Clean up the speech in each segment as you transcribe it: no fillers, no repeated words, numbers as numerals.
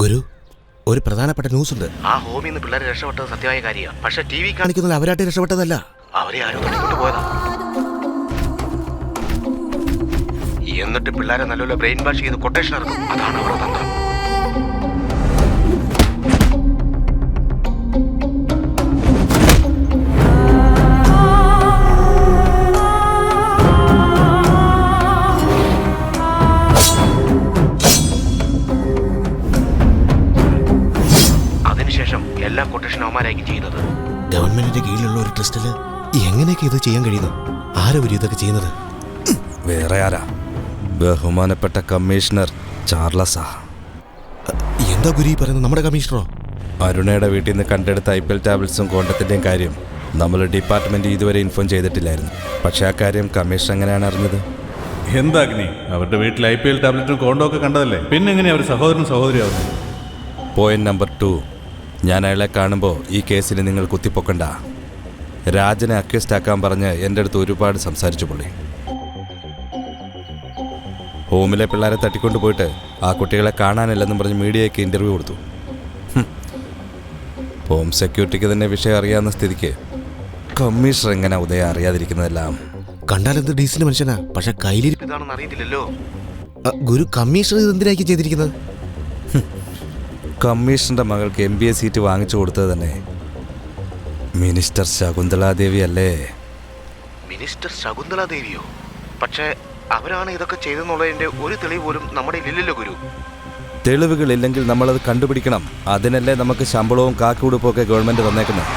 ഗുരു, ഒരു പ്രധാനപ്പെട്ട ന്യൂസ് ഉണ്ട്. ആ ഹോമിൽ നിന്ന് പിള്ളേരെ രക്ഷപ്പെട്ടത് സത്യമായ കാര്യമാണ്. പക്ഷെ ടി വി കാണിക്കുന്നത് അവരായിട്ട് രക്ഷപ്പെട്ടതല്ല. അവരെ ആരോ തട്ടിക്കൊണ്ട് പോയതാ. എന്നിട്ട് പിള്ളേരെ നല്ലപോലെ ബ്രെയിൻ വാഷ് ചെയ്ത് കൊട്ടേഷൻ ഇറക്കും. അതാണ് അവരുടെ തന്ത്രം. അതിനുശേഷം എല്ലാ കൊട്ടേഷൻ അവന്മാരായിരിക്കും ചെയ്യുന്നത്. ഗവൺമെന്റിന്റെ കീഴിലുള്ള ഒരു ട്രസ്റ്റില് എങ്ങനെയൊക്കെ ഇത് ചെയ്യാൻ കഴിയുന്നു? ആരാ ഒരു ഇതൊക്കെ ചെയ്യുന്നത്? വേറെ ആരാ? ബഹുമാനപ്പെട്ട കമ്മീഷണർ ചാർലസാ. എന്താ ഗുരു പറയുന്നത്? നമ്മുടെ കമ്മീഷണറോ? അരുണയുടെ വീട്ടിൽ നിന്ന് കണ്ടെടുത്ത IPL ടാബ്ലറ്റ്സും കോണ്ടത്തിൻ്റെയും കാര്യം നമ്മൾ ഡിപ്പാർട്ട്മെന്റ് ഇതുവരെ ഇൻഫോം ചെയ്തിട്ടില്ലായിരുന്നു. പക്ഷെ ആ കാര്യം കമ്മീഷണർ എങ്ങനെയാണ് അറിഞ്ഞത്? എന്താ അഗ്നി, അവരുടെ വീട്ടിൽ IPL ടാബ്ലറ്റും കോണ്ടോ ഒക്കെ കണ്ടതല്ലേ? പിന്നെ എങ്ങനെയാ അവർ സഹോദരനും സഹോദരിയാവുന്നത്? പോയിന്റ് നമ്പർ 2, ഞാൻ അയാളെ കാണുമ്പോൾ ഈ കേസിൽ നിങ്ങൾ കുത്തിപ്പൊക്കണ്ട. രാജനെ അക്യൂസ്ഡ് ആക്കാൻ പറഞ്ഞ് എൻ്റെ അടുത്ത് ഒരുപാട് സംസാരിച്ചു പുള്ളി. ഹോമിലെ പിള്ളേരെ തട്ടിക്കൊണ്ട് പോയിട്ട് ആ കുട്ടികളെ കാണാനില്ലെന്നും പറഞ്ഞ് മീഡിയയ്ക്ക് ഇൻ്റർവ്യൂ കൊടുത്തു. ഹോം സെക്യൂരിറ്റിക്ക് തന്നെ വിഷയം അറിയാവുന്ന സ്ഥിതിക്ക് കമ്മീഷണർ എങ്ങനെ ഉദയം അറിയാതിരിക്കുന്നതെല്ലാം? കണ്ടാലെന്ത് ഡീസന്റ് മനുഷ്യനാ, പക്ഷെ ഇതാണെന്ന് അറിയത്തില്ലല്ലോ. ഗുരു, കമ്മീഷണർ ഇത് എന്തിനാക്കി ചെയ്തിരിക്കുന്നത്? കമ്മീഷണറുടെ മകൾക്ക് MBA സീറ്റ് വാങ്ങിച്ചു കൊടുത്തത് തന്നെ മിനിസ്റ്റർ ശകുന്തളാദേവി അല്ലേ? മിനിസ്റ്റർ ശകുന്തളാദേവിയോ? പക്ഷേ അവരാണ് ഇതൊക്കെ ചെയ്തെന്നുള്ളതിന്റെ ഒരു തെളിവ് പോലും നമ്മുടെ ഇല്ലല്ലോ ഗുരു. തെളിവുകളില്ലെങ്കിൽ നമ്മളത് കണ്ടുപിടിക്കണം. അതിനല്ലേ നമുക്ക് ശമ്പളവും കാക്കുടുപ്പും ഒക്കെ ഗവൺമെന്റ് തന്നേക്കുന്നത്.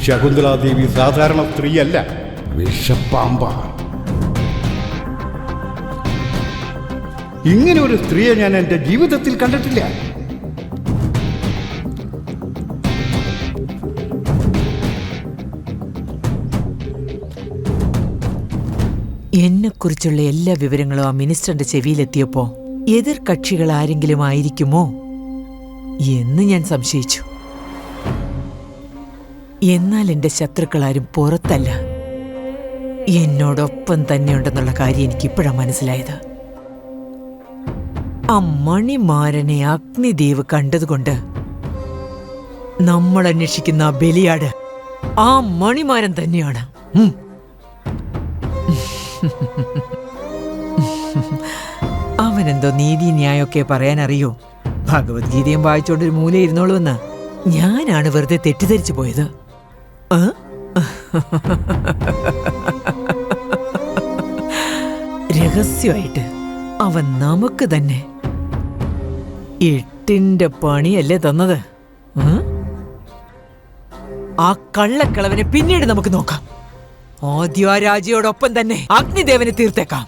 ശകുന്തളാദേവി സാധാരണ സ്ത്രീയല്ല, വിഷപ്പാമ്പാണ്. ഇങ്ങനെ ഒരു സ്ത്രീയെ ഞാൻ എൻ്റെ ജീവിതത്തിൽ കണ്ടിട്ടില്ല. എന്നെക്കുറിച്ചുള്ള എല്ലാ വിവരങ്ങളും ആ മിനിസ്റ്ററിന്റെ ചെവിയിലെത്തിയപ്പോ എതിർ കക്ഷികൾ ആരെങ്കിലും ആയിരിക്കുമോ എന്ന് ഞാൻ സംശയിച്ചു. എന്നാൽ എന്റെ ശത്രുക്കളാരും പുറത്തല്ല, എന്നോടൊപ്പം തന്നെയുണ്ടെന്നുള്ള കാര്യം എനിക്കിപ്പോഴാണ് മനസ്സിലായത്. ആ മണിമാരനെ അഗ്നിദേവ് കണ്ടതുകൊണ്ട് നമ്മൾ അന്വേഷിക്കുന്ന ആ ബലിയാട് ആ മണിമാരൻ തന്നെയാണ്. അവനെന്തോ നീതി ന്യായമൊക്കെ പറയാനറിയോ? ഭഗവത്ഗീതയും വായിച്ചോണ്ടൊരു മൂല ഇരുന്നോളൂന്ന് ഞാനാണ് വെറുതെ തെറ്റിദ്ധരിച്ചു പോയത്. രഹസ്യമായിട്ട് അവൻ നമുക്ക് തന്നെ 8ന്റെ പണിയല്ലേ തന്നത്. ആ കള്ളക്കളവനെ പിന്നീട് നമുക്ക് നോക്കാം. ആദ്യ ആ രാജയോടൊപ്പം തന്നെ അഗ്നിദേവനെ തീർത്തേക്കാം.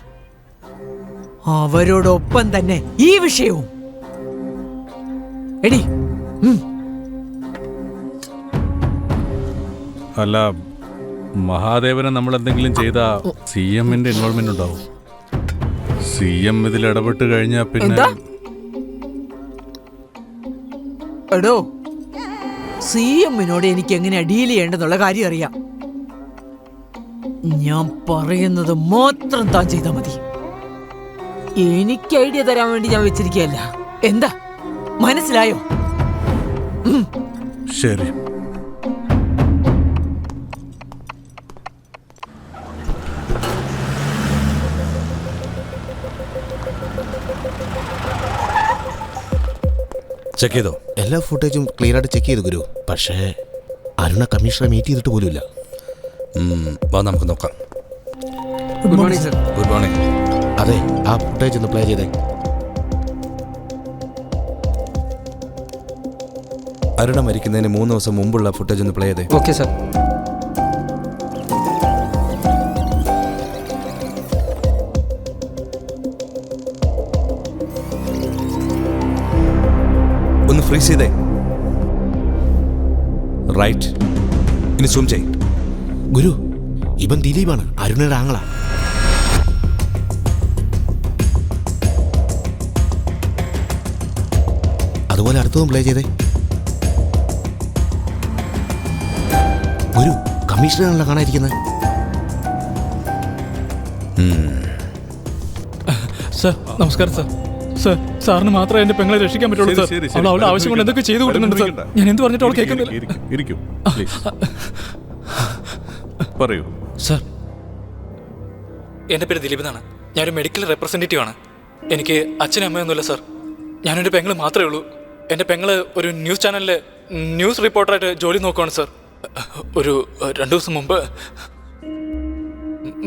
അവരോടൊപ്പം തന്നെ ഈ വിഷയവും. എടി, അല്ല, മഹാദേവനെ നമ്മൾ എന്തെങ്കിലും ചെയ്ത CMന്റെ ഇൻവോൾവ്മെന്റ് ഉണ്ടാവും. CM ഇതിൽ ഇടപെട്ട് കഴിഞ്ഞാൽ പിന്നെ എടോ, CMനോട് എനിക്ക് എങ്ങനെ ഡീൽ ചെയ്യേണ്ടെന്നുള്ള കാര്യം അറിയാം. ഞാൻ പറയുന്നത് മാത്രം താൻ ചെയ്താൽ മതി. എനിക്ക് ഐഡിയ തരാൻ വേണ്ടി ഞാൻ വെച്ചിരിക്കുകയല്ല. എന്താ മനസ്സിലായോ? ശരി. ചെക്ക് ചെയ്തോ? എല്ലാ ഫുട്ടേജും ക്ലിയർ ആയിട്ട് ചെക്ക് ചെയ്തു ഗുരു. പക്ഷേ അരുണ കമ്മീഷണറെ മീറ്റ് ചെയ്തിട്ട് പോലുമില്ല. നമുക്ക് നോക്കാം. Good morning sir. Good morning. അതെ, ആ ഫുട്ടേജ് ഒന്ന് പ്ലേ ചെയ്തേ. അരുണ മരിക്കുന്നതിന് 3 ദിവസം മുമ്പുള്ള ഫുട്ടേജ് ഒന്ന് പ്ലേ ചെയ്തേ. Okay sir. ഒന്ന് ഫ്രീസ് ചെയ്തേ. റൈറ്റ്. ഇനി സൂം ചെയ്. ഗുരു, ഇവൻ ദിലീപാണ്, അരുണയുടെ ആങ്ങള. അതുപോലെ അടുത്തതും പ്ലേ ചെയ്തേ. ഒരു കമ്മീഷണറാണല്ലോ കാണാതിരിക്കുന്നത്. സർ നമസ്കാരം സർ. സർ സാറിന് മാത്രമേ എന്റെ പെങ്ങളെ രക്ഷിക്കാൻ പറ്റുള്ളൂ സർ. അവൾ അവളുടെ ആവശ്യം കൊണ്ട് എന്തൊക്കെ ചെയ്തു കൂട്ടുന്നുണ്ട് സർ. ഞാൻ എന്ത് പറഞ്ഞിട്ട് അവൾ കേൾക്കുന്നില്ല. ഇരിക്കും പറയൂ സർ, എൻ്റെ പേര് ദിലീപ് എന്നാണ്. ഞാനൊരു മെഡിക്കൽ റെപ്രസെൻറ്റേറ്റീവ് ആണ്. എനിക്ക് അച്ഛനും അമ്മയൊന്നുമില്ല സർ. ഞാനൊരു പെങ്ങൾ മാത്രമേ ഉള്ളൂ. എൻ്റെ പെങ്ങൾ ഒരു ന്യൂസ് ചാനലിൽ ന്യൂസ് റിപ്പോർട്ടറായിട്ട് ജോലി നോക്കുവാണ് സർ. ഒരു 2 ദിവസം മുമ്പ്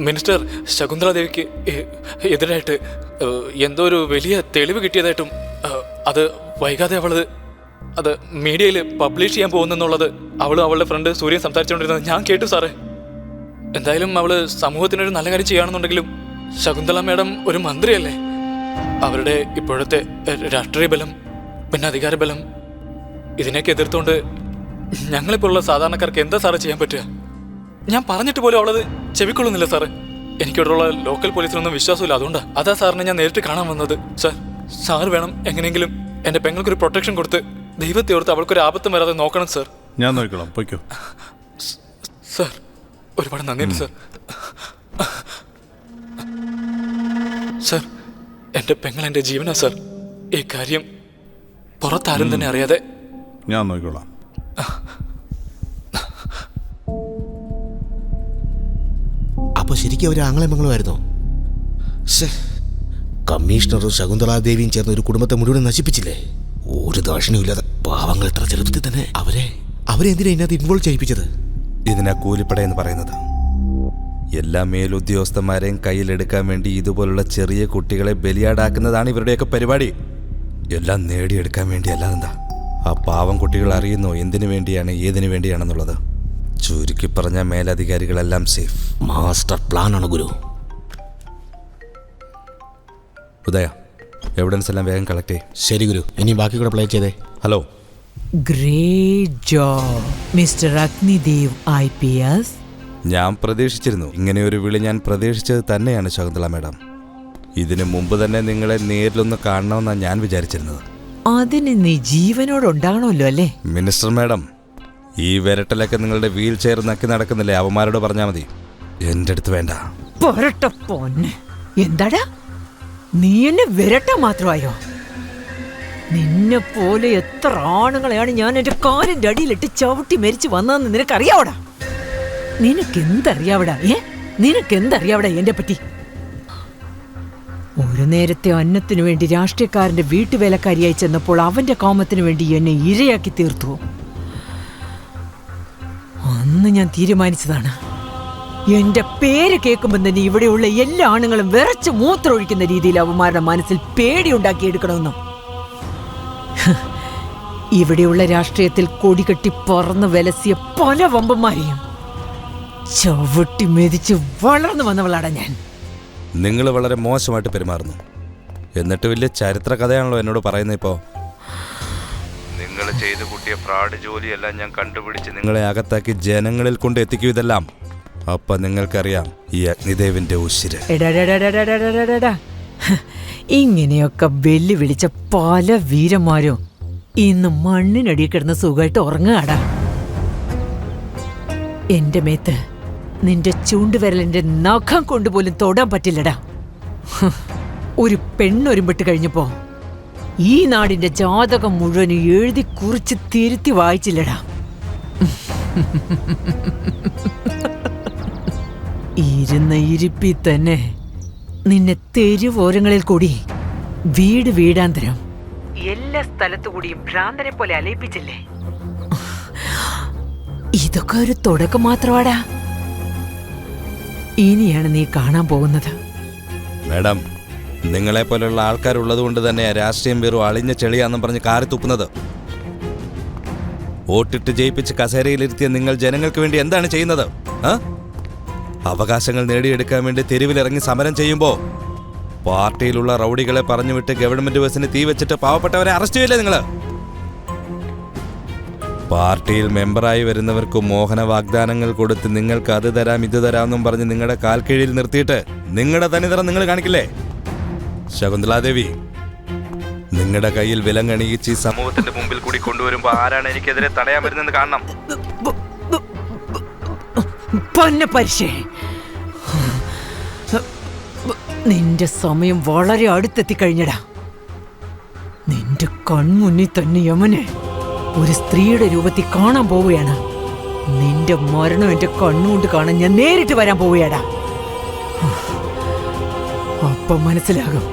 മിനിസ്റ്റർ ശകുന്തള ദേവിക്ക് എതിരായിട്ട് എന്തോ ഒരു വലിയ തെളിവ് കിട്ടിയതായിട്ടും അത് വൈകാതെ അത് മീഡിയയിൽ പബ്ലിഷ് ചെയ്യാൻ പോകുന്നെന്നുള്ളത് അവളുടെ ഫ്രണ്ട് സൂര്യൻ സംസാരിച്ചുകൊണ്ടിരുന്നത് ഞാൻ കേട്ടു സാറേ. എന്തായാലും അവള് സമൂഹത്തിനൊരു നല്ല കാര്യം ചെയ്യുകയാണെന്നുണ്ടെങ്കിലും ശകുന്തള മേഡം ഒരു മന്ത്രിയല്ലേ. അവരുടെ ഇപ്പോഴത്തെ രാഷ്ട്രീയ ബലം പിന്നെ അധികാര ബലം ഇതിനെയൊക്കെ എതിർത്തുകൊണ്ട് ഞങ്ങളിപ്പോഴുള്ള സാധാരണക്കാർക്ക് എന്താ സാറ് ചെയ്യാൻ പറ്റുക? ഞാൻ പറഞ്ഞിട്ട് പോലും അവളത് ചെവിക്കൊള്ളുന്നില്ല സാറ്. എനിക്കിവിടെയുള്ള ലോക്കൽ പോലീസിനൊന്നും വിശ്വാസമില്ല. അതുകൊണ്ടാണ് അതാ സാറിനെ ഞാൻ നേരിട്ട് കാണാൻ വന്നത്. സാർ വേണം എങ്ങനെയെങ്കിലും എൻ്റെ പെങ്ങൾക്കൊരു പ്രൊട്ടക്ഷൻ കൊടുത്ത് ദൈവത്തെ ഓർത്ത് അവൾക്കൊരു ആപത്തും വരാതെ നോക്കണം സാർ. ഞാൻ നോക്കിക്കോളാം, പൊയ്ക്കോ. സാർ ഒരുപാട് നന്ദിയുണ്ട് സാർ. സാർ എൻ്റെ പെങ്ങൾ എൻ്റെ ജീവനാ സാർ. ഈ കാര്യം പുറത്താരും തന്നെ അറിയാതെ ഞാൻ നോക്കിക്കോളാം. അപ്പൊ ശരിക്കും അവർ ആങ്ങളെ മംഗളമായിരുന്നോ? കമ്മീഷണറും ശകുന്തളാദേവിയും ചേർന്ന് ഒരു കുടുംബത്തെ മുഴുവൻ നശിപ്പിച്ചില്ലേ? ഒരു ദാക്ഷിണ്യവും ഇല്ലാതെ പാവങ്ങൾ ഇത്ര ചെറുപ്പത്തിൽ തന്നെ അവരെ എന്തിനാ ഇതിനകത്ത് ഇൻവോൾവ് ചെയ്യിപ്പിച്ചത്? ഇതിനാ കൂലിപ്പട എന്ന് പറയുന്നത്. എല്ലാ മേലുദ്യോഗസ്ഥന്മാരെയും കയ്യിലെടുക്കാൻ വേണ്ടി ഇതുപോലുള്ള ചെറിയ കുട്ടികളെ ബലിയാടാക്കുന്നതാണ് ഇവരുടെയൊക്കെ പരിപാടി. എല്ലാം നേടിയെടുക്കാൻ വേണ്ടി. അല്ലാതെന്താ? ആ പാവം കുട്ടികൾ അറിയുന്നോ എന്തിനു വേണ്ടിയാണ് ഏതിനു വേണ്ടിയാണെന്നുള്ളത്? ചുരുക്കി പറഞ്ഞ മേലധികാരികളെല്ലാം സേഫ്. മാസ്റ്റർ പ്ലാൻ ആണ് ഗുരു. ഉദയ, എവിഡൻസ് എല്ലാം വേഗം കളക്ട് ചെയ്യും. ശരി ഗുരു, ഇനി ബാക്കി കൂടെ പ്ലേ ചെയ്തേ. Hello. Great job mister Agnidev IPS. ഞാൻ പ്രതീക്ഷിച്ചിരുന്നു. ഇങ്ങനെ ഒരു വിളി ഞാൻ പ്രതീക്ഷിച്ചത് തന്നെയാണ് ശകുന്തള മാഡം. ഇതിനു മുമ്പ് തന്നെ നിങ്ങളെ നേരിലൊന്ന് കാണണമെന്നാണ് ഞാൻ വിചാരിച്ചിരുന്നത്. അതിന് നീ ജീവനോടുണ്ടാകണമല്ലോ അല്ലേ? മിനിസ്റ്റർ മാഡം, ഈ വിരട്ടലൊക്കെ നിങ്ങളുടെ വീൽ ചെയർ നക്കി നടക്കുന്നില്ലേ? അവന്മാരോട് പറഞ്ഞാൽ മതി, എൻ്റെ അടുത്ത് വേണ്ട. പൊരട്ട പൊന്നെ, എന്താടാ നീ എന്നെ വിരട്ട മാത്രമായോ? നിന്നെ പോലെ എത്ര ആണുങ്ങളെയാണ് ഞാൻ എന്റെ കാലിന്റെ അടിയിലിട്ട് ചവിട്ടി മരിച്ചു വന്നതെന്ന് നിനക്കറിയാവടാ? നിനക്കെന്തറിയാവടാ? നിനക്കെന്തറിയാവടാ എന്നെ പറ്റി? ഒരു നേരത്തെ അന്നത്തിനു വേണ്ടി രാഷ്ട്രീയക്കാരന്റെ വീട്ടുവേലക്കാരിയായി ചെന്നപ്പോൾ അവന്റെ കാമത്തിനു വേണ്ടി എന്നെ ഇരയാക്കി തീർത്തു. അന്ന് ഞാൻ തീരുമാനിച്ചതാണ്, എന്റെ പേര് കേൾക്കുമ്പോൾ തന്നെ ഇവിടെയുള്ള എല്ലാ ആണുങ്ങളും വിറച്ച് മൂത്രമൊഴിക്കുന്ന രീതിയിൽ അവന്മാരുടെ മനസ്സിൽ പേടിയുണ്ടാക്കിയെടുക്കണമെന്നും. ഇവിടെയുള്ള രാഷ്ട്രീയത്തിൽ കൊടികെട്ടി പറന്ന് വിലസിയ പല വമ്പന്മാരെയും ചവിട്ടി മെതിച്ച് വളർന്നു വന്നവളാടാ ഞാൻ. നിങ്ങൾ വളരെ മോശമായിട്ട് പെരുമാറുന്നു. എന്നിട്ട് വലിയ ചരിത്ര കഥയാണല്ലോ എന്നോട് പറയുന്നത്. ഇപ്പോൾ നിങ്ങൾ ചെയ്തു കൂട്ടിയ ഫ്രോഡ് ജോലിയെല്ലാം ഞാൻ കണ്ടുപിടിച്ച് നിങ്ങളെ അകത്താക്കി ജനങ്ങളിൽ കൊണ്ട് എത്തിക്കും. ഇതെല്ലാം അപ്പൊ നിങ്ങൾക്കറിയാം ഈ അഗ്നിദേവിന്റെ ഉശിര്. ഇങ്ങനെയൊക്കെ വെല്ലുവിളിച്ച പല വീരന്മാരും ഇന്ന് മണ്ണിനടിയിൽ കിടന്ന് സുഖമായിട്ട് ഉറങ്ങാടാ. എന്റെ മേത്ത് നിന്റെ ചൂണ്ടുവിരലിന്റെ നഖം കൊണ്ടുപോലും തൊടാൻ പറ്റില്ലടാ. ഒരു പെണ്ണൊരുമ്പിട്ട് കഴിഞ്ഞപ്പോ ഈ നാടിന്റെ ജാതകം മുഴുവനും എഴുതി കുറിച്ച് തിരുത്തി വായിച്ചില്ലടാ. ഇരുന്ന ഇരിപ്പി തന്നെ നിന്നെ തെരുവോരങ്ങളിൽ കൂടി വീട് വീടാന്തരം എല്ലാ സ്ഥലത്തു കൂടിയും ഭ്രാന്തനെ പോലെ അലയിപ്പിച്ചില്ലേ? ഇതൊക്കെ ഒരു തുടക്കം മാത്രമാടാ. ഇനിയാണ് നീ കാണാൻ പോകുന്നത്. മാഡം, നിങ്ങളെ പോലെയുള്ള ആൾക്കാരുള്ളത് കൊണ്ട് തന്നെ രാഷ്ട്രീയം വെറും അളിഞ്ഞ ചെളിയാണെന്നും പറഞ്ഞ് കാറി തുപ്പുന്നത്. വോട്ടിട്ട് ജയിപ്പിച്ച് കസേരയിലിരുത്തിയ നിങ്ങൾ ജനങ്ങൾക്ക് വേണ്ടി എന്താണ് ചെയ്യുന്നത്? അവകാശങ്ങൾ നേടിയെടുക്കാൻ വേണ്ടി തെരുവിലിറങ്ങി സമരം ചെയ്യുമ്പോൾ പാർട്ടിയിലുള്ള റൗഡികളെ പറഞ്ഞുവിട്ട് ഗവൺമെന്റ് ബസ്സിന് തീ വെച്ചിട്ട് പാവപ്പെട്ടവരെ അറസ്റ്റ് ചെയ്യില്ലേ നിങ്ങൾ? പാർട്ടിയിൽ മെമ്പറായി വരുന്നവർക്ക് മോഹന വാഗ്ദാനങ്ങൾ കൊടുത്ത് നിങ്ങൾക്ക് അത് തരാം ഇത് തരാമെന്നും പറഞ്ഞ് നിങ്ങളുടെ കാൽ കീഴിൽ നിർത്തിയിട്ട് നിങ്ങളുടെ തനിനിറം നിങ്ങൾ കാണിക്കില്ലേ? ശകുന്തളാദേവി, നിങ്ങളുടെ കയ്യിൽ വിലങ്ങണിയിച്ച് ഈ സമൂഹത്തിന്റെ മുമ്പിൽ കൂടി കൊണ്ടുവരുമ്പോ ആരാണ് എനിക്കെതിരെ തടയാൻ വരുന്നതെന്ന് കാണണം. പൊന്നെ പരിശേ, നിന്റെ സമയം വളരെ അടുത്തെത്തിക്കഴിഞ്ഞടാ. നിന്റെ കൺമുന്നിൽ തന്നെ യമനെ ഒരു സ്ത്രീയുടെ രൂപത്തിൽ കാണാൻ പോവുകയാണ്. നിന്റെ മരണം എന്റെ കണ്ണുകൊണ്ട് കാണാൻ ഞാൻ നേരിട്ട് വരാൻ പോവുകയാടാ. അപ്പം മനസ്സിലാകും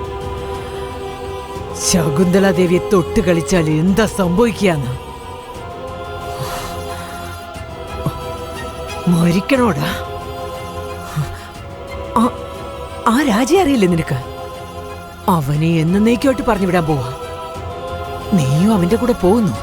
ശകുന്തളാദേവിയെ തൊട്ട് കളിച്ചാൽ എന്താ സംഭവിക്കാന്ന്. മരിക്കണോടാ. ആ രാജയെ അറിയില്ലേ നിനക്ക്? അവനെ എന്നേക്കുമായിട്ട് പറഞ്ഞു വിടാൻ പോവാ. നീയും അവന്റെ കൂടെ പോകുന്നു.